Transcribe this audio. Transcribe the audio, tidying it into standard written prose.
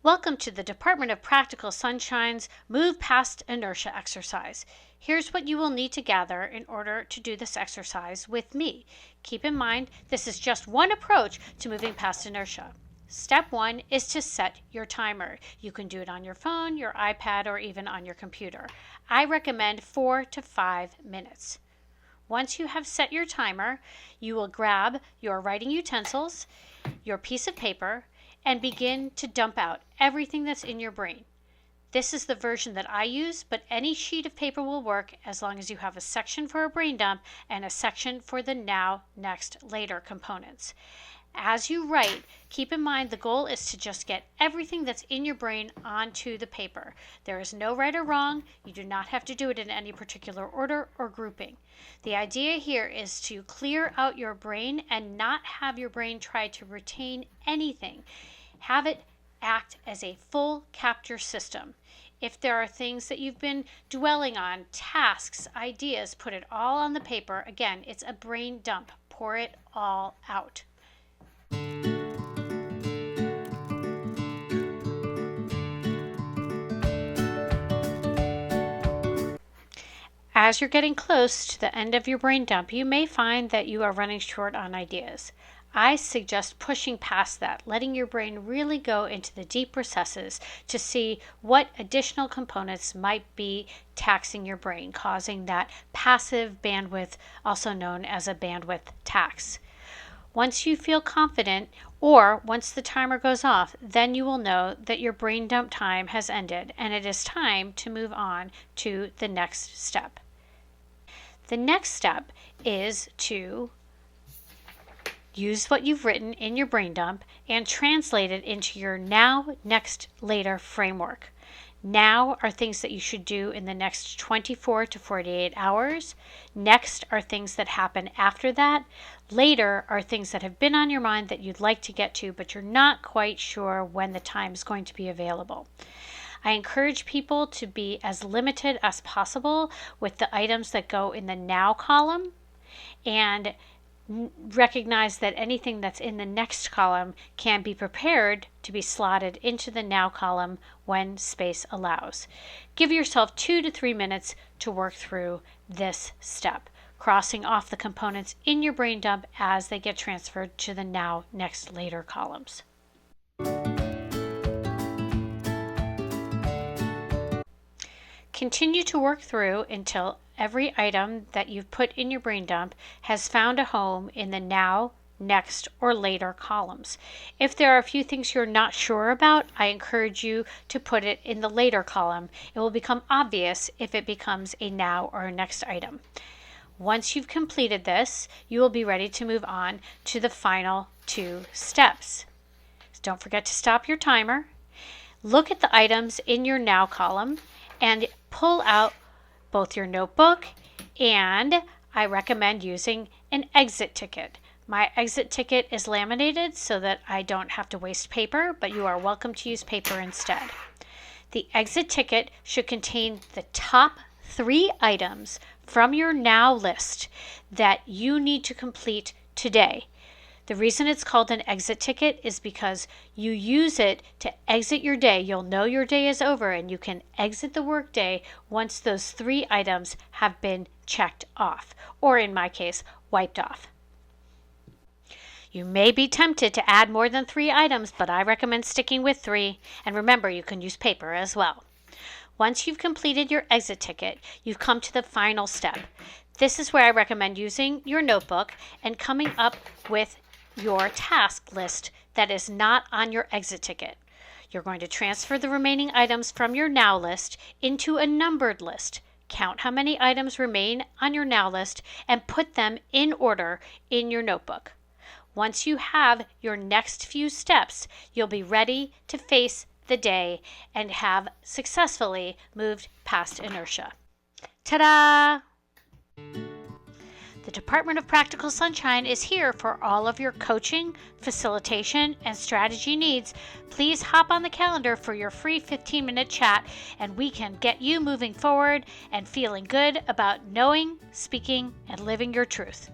Welcome to the Department of Practical Sunshine's Move Past Inertia exercise. Here's what you will need to gather in order to do this exercise with me. Keep in mind, this is just one approach to moving past inertia. Step 1 is to set your timer. You can do it on your phone, your iPad, or even on your computer. I recommend 4 to 5 minutes. Once you have set your timer, you will grab your writing utensils, your piece of paper, and begin to dump out everything that's in your brain. This is the version that I use, but any sheet of paper will work as long as you have a section for a brain dump and a section for the now, next, later components. As you write, keep in mind the goal is to just get everything that's in your brain onto the paper. There is no right or wrong. You do not have to do it in any particular order or grouping. The idea here is to clear out your brain and not have your brain try to retain anything. Have it act as a full capture system. If there are things that you've been dwelling on, tasks, ideas, put it all on the paper. Again, it's a brain dump. Pour it all out. As you're getting close to the end of your brain dump, you may find that you are running short on ideas. I suggest pushing past that, letting your brain really go into the deep recesses to see what additional components might be taxing your brain, causing that passive bandwidth, also known as a bandwidth tax. Once you feel confident, or once the timer goes off, then you will know that your brain dump time has ended and it is time to move on to the next step. The next step is to use what you've written in your brain dump and translate it into your now, next, later framework. Now are things that you should do in the next 24 to 48 hours. Next are things that happen after that. Later are things that have been on your mind that you'd like to get to, but you're not quite sure when the time is going to be available. I encourage people to be as limited as possible with the items that go in the now column, and recognize that anything that's in the next column can be prepared to be slotted into the now column when space allows. Give yourself 2 to 3 minutes to work through this step, crossing off the components in your brain dump as they get transferred to the now, next, later columns. Continue to work through until every item that you've put in your brain dump has found a home in the now, next, or later columns. If there are a few things you're not sure about, I encourage you to put it in the later column. It will become obvious if it becomes a now or a next item. Once you've completed this, you will be ready to move on to the final 2 steps. Don't forget to stop your timer. Look at the items in your now column and pull out both your notebook, and I recommend using an exit ticket. My exit ticket is laminated so that I don't have to waste paper, but you are welcome to use paper instead. The exit ticket should contain the top 3 items from your now list that you need to complete today. The reason it's called an exit ticket is because you use it to exit your day. You'll know your day is over and you can exit the workday once those 3 items have been checked off, or in my case, wiped off. You may be tempted to add more than 3 items, but I recommend sticking with 3. And remember, you can use paper as well. Once you've completed your exit ticket, you've come to the final step. This is where I recommend using your notebook and coming up with your task list that is not on your exit ticket. You're going to transfer the remaining items from your now list into a numbered list. Count how many items remain on your now list and put them in order in your notebook. Once you have your next few steps, you'll be ready to face the day and have successfully moved past inertia. Ta-da! The Department of Practical Sunshine is here for all of your coaching, facilitation, and strategy needs. Please hop on the calendar for your free 15-minute chat, and we can get you moving forward and feeling good about knowing, speaking, and living your truth.